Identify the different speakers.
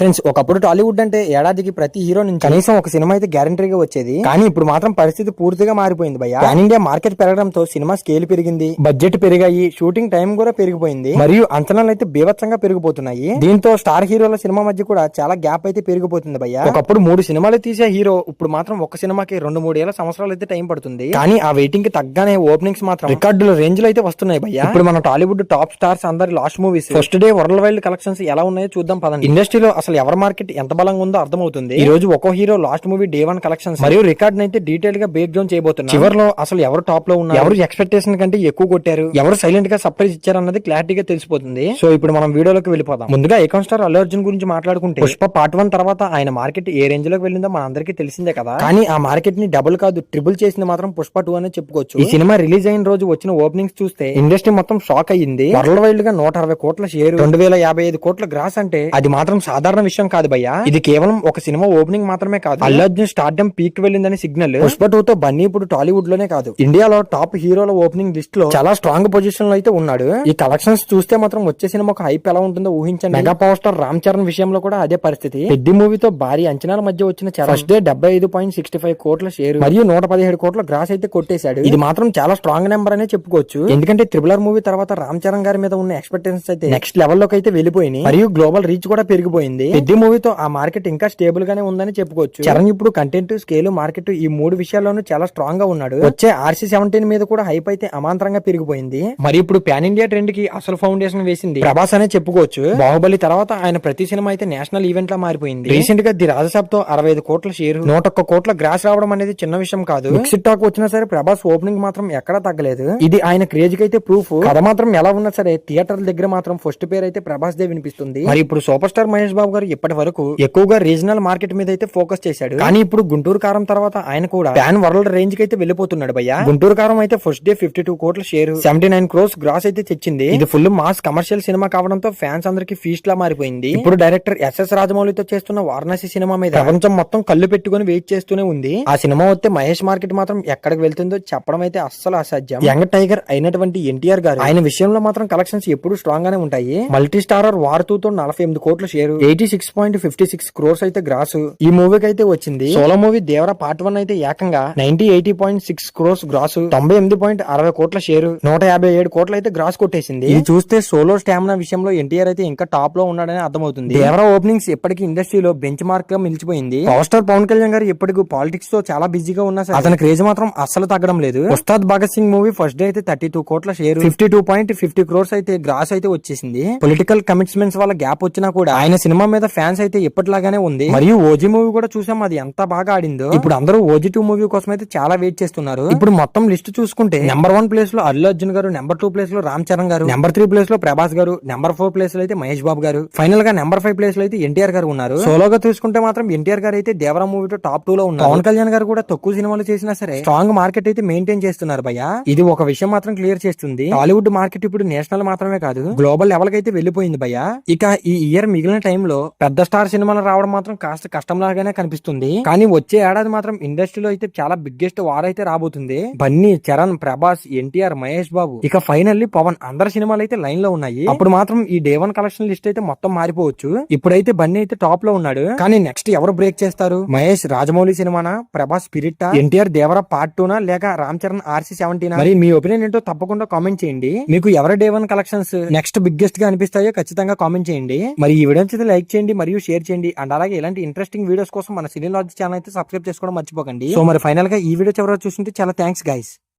Speaker 1: Friends, ఒకప్పుడు టాలీవుడ్ అంటే ఏడాదికి ప్రతి హీరో నుంచి కనీసం ఒక సినిమా అయితే గ్యారంటీగా వచ్చేది. కానీ ఇప్పుడు మాత్రం పరిస్థితి పూర్తిగా మారిపోయింది భయ్య. పాన్ ఇండియా మార్కెట్ పెరగడంతో సినిమా స్కేల్ పెరిగింది, బడ్జెట్ పెరిగాయి, షూటింగ్ టైం కూడా పెరిగిపోయింది, మరియు అంచనాలు అయితే బీభత్సంగా పెరిగిపోతున్నాయి. దీంతో స్టార్ హీరోల సినిమా మధ్య కూడా చాలా గ్యాప్ అయితే పెరిగిపోతుంది భయ్య. ఒకప్పుడు 3 సినిమాలు తీసే హీరో ఇప్పుడు మాత్రం ఒక సినిమాకి 2-3 ఏళ్ల సంవత్సరాలు అయితే టైం పడుతుంది. కానీ ఆ వెయిటింగ్ కి తగ్గనే ఓపెనింగ్స్ మాత్రం రికార్డుల రేంజ్ లో అయితే వస్తున్నాయి భయ్య. ఇప్పుడు మన టాలీవుడ్ టాప్ స్టార్స్ అందరి last movies first day world wide collections ఎలా ఉన్నాయో చూద్దాం పదండి. ఇండస్ట్రీలో అసలు ఎవరి మార్కెట్ ఎంత బలంగా ఉందో అర్థమవుతుంది. ఈ రోజు ఒక్కో hero last movie day 1 collections మరియు రికార్డ్ అయితే డీటెయిల్ గా బ్రేక్ డౌన్ చేయబోతున్నారు. చివరిలో అసలు ఎవరు టాప్ లో ఉన్నారు, ఎవరు ఎక్స్పెక్టేషన్ కంటే ఎక్కువ కొట్టారు, ఎవరు సైలెంట్ గా సర్ప్రైజ్ ఇచ్చారు అన్నది క్లారిటీగా తెలిసిపోతుంది. సో ఇప్పుడు మనం వీడియోలోకి వెళ్ళిపోదాం. ముందుగా ఐకాన్ స్టార్ అల్లు అర్జున్ గురించి మాట్లాడుకుంటే పుష్ప పార్ట్ 1 తర్వాత ఆయన మార్కెట్ ఏ రేంజ్ లోకి వెళ్ళిందో మన అందరికీ తెలిసిందే కదా. కానీ ఆ మార్కెట్ ని డబుల్ కాదు ట్రిపుల్ చేసింది మాత్రం పుష్ప 2 అనే చెప్పుకోవచ్చు. ఈ సినిమా రిలీజ్ అయిన రోజు వచ్చిన ఓపెనింగ్స్ చూస్తే ఇండస్ట్రీ మొత్తం షాక్ అయ్యింది. వరల్డ్ వైడ్ గా 160 కోట్ల షేర్, 2055 కోట్ల గ్రాస్ అంటే అది మాత్రం సాధారణ విషయం కాదు భయ్యా. ఇది కేవలం ఒక సినిమా ఓపెనింగ్ మాత్రమే కాదు, అల్లు అర్జున్ స్టార్డమ్ పీక్ వెళ్ళిందని సిగ్నల్. పుష్ప 2 తో బన్నీ ఇప్పుడు టాలీవుడ్ లోనే కాదు, ఇండియాలో టాప్ హీరోల ఓపెనింగ్ లిస్ట్ లో చాలా స్ట్రాంగ్ పొజిషన్ లో అయితే ఉన్నాడు. ఈ కలెక్షన్స్ చూస్తే మాత్రం వచ్చే సినిమా ఒక హైప్ ఎలా ఉంటుందో ఊహించండి. Mega power star Ram Charan విషయంలో కూడా అదే పరిస్థితి. పెద్ద మూవీతో భారీ అంచనాల మధ్య వచ్చిన ఫస్ట్ డే 75.65 కోట్ల షేర్ మరియు 117 కోట్ల గ్రాస్ అయితే కొట్టేశాడు. ఇది మాత్రం చాలా స్ట్రాంగ్ నెంబర్ అనే చెప్పుకోవచ్చు. ఎందుకంటే ట్రిపుల్ మూవీ తర్వాత రామ్ చరణ్ గారి మీద ఉన్న ఎక్స్పెక్టేషన్స్ అయితే నెక్స్ట్ లెవెల్ లోకి అయితే వెళ్ళిపోయినాయి, మరియు గ్లోబల్ రీచ్ కూడా పెరిగిపోయింది. పెద్ద మూవీతో ఆ మార్కెట్ ఇంకా స్టేబుల్ గానే ఉందని చెప్పుకోవచ్చు. చరణ్ ఇప్పుడు కంటెంట్, స్కేల్, మార్కెట్ ఈ 3 విషయాల్లోనూ చాలా స్ట్రాంగ్ గా ఉన్నాడు. వచ్చే RC-17 మీద కూడా హైప్ అయితే అమాంతరంగా పెరిగిపోయింది. మరి ఇప్పుడు పాన్ ఇండియా ట్రెండ్ కి అసలు ఫౌండేషన్ వేసింది ప్రభాస్ అనే చెప్పుకోవచ్చు. బాహుబలి తర్వాత ఆయన ప్రతి సినిమా అయితే నేషనల్ ఈవెంట్ లా మారిపోయింది. రీసెంట్ గా ది రాజసాబ్ తో 65 కోట్ల షేర్, 101 కోట్ల గ్రాస్ రావడం అనేది చిన్న విషయం కాదు. మిక్స్డ్ టాక్ వచ్చినా సరే ప్రభాస్ ఓపెనింగ్ మాత్రం ఎక్కడా తగ్గలేదు. ఇది ఆయన క్రేజ్ కి అయితే ప్రూఫ్. కథ మాత్రం ఎలా ఉన్నా సరే థియేటర్ దగ్గర మాత్రం ఫస్ట్ పేరు అయితే ప్రభాస్ దే వినిపిస్తుంది. మరి ఇప్పుడు సూపర్ స్టార్ మహేష్ బాబు గారు ఇప్పటి వరకు ఎక్కువగా రీజనల్ మార్కెట్ మీద అయితే ఫోకస్ చేశాడు. కానీ ఇప్పుడు గుంటూరు కారం తర్వాత ఆయన కూడా ప్యాన్ వరల్డ్ రేంజ్ కి అయితే వెళ్ళిపోతున్నాడు భయ్య. గుంటూరు కారం అయితే ఫస్ట్ డే 52 కోట్ల షేర్, 79 క్రోర్స్ గ్రాస్ అయితే తెచ్చింది. ఇది ఫుల్ మాస్ కమర్షియల్ సినిమా కావడంతో ఫ్యాన్స్ అందరికి ఫీస్ట్ లా మారిపోయింది. ఇప్పుడు డైరెక్టర్ ఎస్ఎస్ రాజమౌళితో చేస్తున్న వారణాసి సినిమా మీద ప్రపంచం మొత్తం కళ్ళు పెట్టుకుని వెయిట్ చేస్తూనే ఉంది. ఆ సినిమా వస్తే మహేష్ మార్కెట్ మాత్రం ఎక్కడికి వెళ్తుందో చెప్పడం అయితే అస్సలు అసాధ్యం. యంగ్ టైగర్ అయినటువంటి ఎన్టీఆర్ గారు ఆయన విషయంలో మాత్రం కలెక్షన్స్ ఎప్పుడు స్ట్రాంగ్ గానే ఉంటాయి. మల్టీ స్టారర్ వార్ 2 తో 48 కోట్ల షేర్, 86.56 క్రోర్స్ అయితే గ్రాస్ ఈ మూవీకి అయితే వచ్చింది. సోలో మూవీ దేవరా పార్ట్ 1 అయితే ఏకంగా 90.6 క్రోర్స్ గ్రాస్, 98.60 కోట్ల షేర్, 157 కోట్ల అయితే గ్రాస్ కొట్టేసింది. ఇది చూస్తే సోలో స్టామినా విషయంలో ఎన్టీఆర్ అయితే ఇంకా టాప్ లో ఉన్నాడని అర్థమవుతుంది. దేవరా ఓపెనింగ్స్ ఎప్పటికీ ఇండస్ట్రీలో బెంచ్ మార్క్ గా మిలిచిపోయింది. పవర్ స్టార్ పవన్ కళ్యాణ్ గారు ఇప్పటికి పాలిటిక్స్ తో చాలా బిజీగా ఉన్నా సరే అతని క్రేజ్ మాత్రం అస్సలు తగ్గడం లేదు. Ustaad Bhagat Singh movie first day అయితే 32 కోట్ల షేర్, 52.50 క్రోర్స్ అయితే గ్రాస్ అయితే వచ్చేసింది. పొలిటికల్ కమిట్మెంట్స్ వల్ల గ్యాప్ వచ్చినా కూడా ఆయన సినిమా మీద ఫ్యాన్స్ అయితే ఎప్పటిలాగానే ఉంది. మరియు ఓజీ మూవీ కూడా చూసాం, అది ఎంత బాగా ఆడిందో. ఇప్పుడు అందరూ ఓజీ 2 మూవీ కోసం అయితే చాలా వెయిట్ చేస్తున్నారు. ఇప్పుడు మొత్తం లిస్ట్ చూసుకుంటే నెంబర్ 1 ప్లేస్ లో అల్లు అర్జున్ గారు, నెంబర్ 2 ప్లేస్ లో రామ్ చరణ్ గారు, నెంబర్ 3 ప్లేస్ లో ప్రభాస్ గారు, నెంబర్ 4 ప్లేస్ లో అయితే మహేష్ బాబు గారు, ఫైనల్ గా నెంబర్ 5 ప్లేస్ లో అయితే ఎన్టీఆర్ గారు ఉన్నారు. సోలోగా చూసుకుంటే మాత్రం ఎన్టీఆర్ గారు అయితే దేవరా మూవీతో టాప్ 2 లో ఉన్నారు. పవన్ కళ్యాణ్ గారు కూడా తక్కువ సినిమాలు చేసినా సరే స్ట్రాంగ్ మార్కెట్ అయితే మెయింటైన్ చేస్తున్నారు భయ్య. ఇది ఒక విషయం మాత్రం క్లియర్ చేస్తుంది, టాలీవుడ్ మార్కెట్ ఇప్పుడు నేషనల్ మాత్రమే కాదు గ్లోబల్ లెవెల్ కి అయితే వెళ్ళిపోయింది భయ్య. ఇక ఈ ఇయర్ మిగిలిన టైంలో పెద్ద స్టార్ సినిమాలు రావడం మాత్రం కాస్త కష్టం లాగానే కనిపిస్తుంది. కానీ వచ్చే ఏడాది మాత్రం ఇండస్ట్రీలో అయితే చాలా బిగ్గెస్ట్ వార్ అయితే రాబోతుంది. బన్నీ, చరణ్, ప్రభాస్, ఎన్టీఆర్, మహేష్ బాబు, ఇక ఫైనల్లీ పవన్, అందరి సినిమాలు అయితే లైన్ లో ఉన్నాయి. అప్పుడు మాత్రం ఈ డే 1 కలెక్షన్ లిస్ట్ అయితే మొత్తం మారిపోవచ్చు. ఇప్పుడైతే బన్నీ అయితే టాప్ లో ఉన్నాడు. కానీ నెక్స్ట్ ఎవరు బ్రేక్ చేస్తారు? మహేష్ రాజమౌళి సినిమానా, ప్రభాస్ స్పిరిట్, ఎన్టీఆర్ దేవరా పార్ట్ 2 లేక రామ్ చరణ్ RC-17? మరి మీ ఒపీనియన్ ఏంటో తప్పకుండా కామెంట్ చేయండి. మీకు ఎవరి డే 1 కలెక్షన్స్ నెక్స్ట్ బిగ్గెస్ట్ గా అనిపిస్తాయో ఖచ్చితంగా కామెంట్ చేయండి. మరి ఈ వీడియో నచ్చితే లైక్ చేయండి మరియు షేర్ చేయండి. అండ్ అలాగే ఇలాంటి ఇంట్రెస్టింగ్ వీడియోస్ కోసం మన సినీ లాజిక్ ఛానల్ అయితే సబ్స్క్రైబ్ చేసుకోవడం మర్చిపోకండి. సో మరి ఫైనల్ గా ఈ వీడియో చివరి చూస్తుంటే చాలా థ్యాంక్స్ గైస్.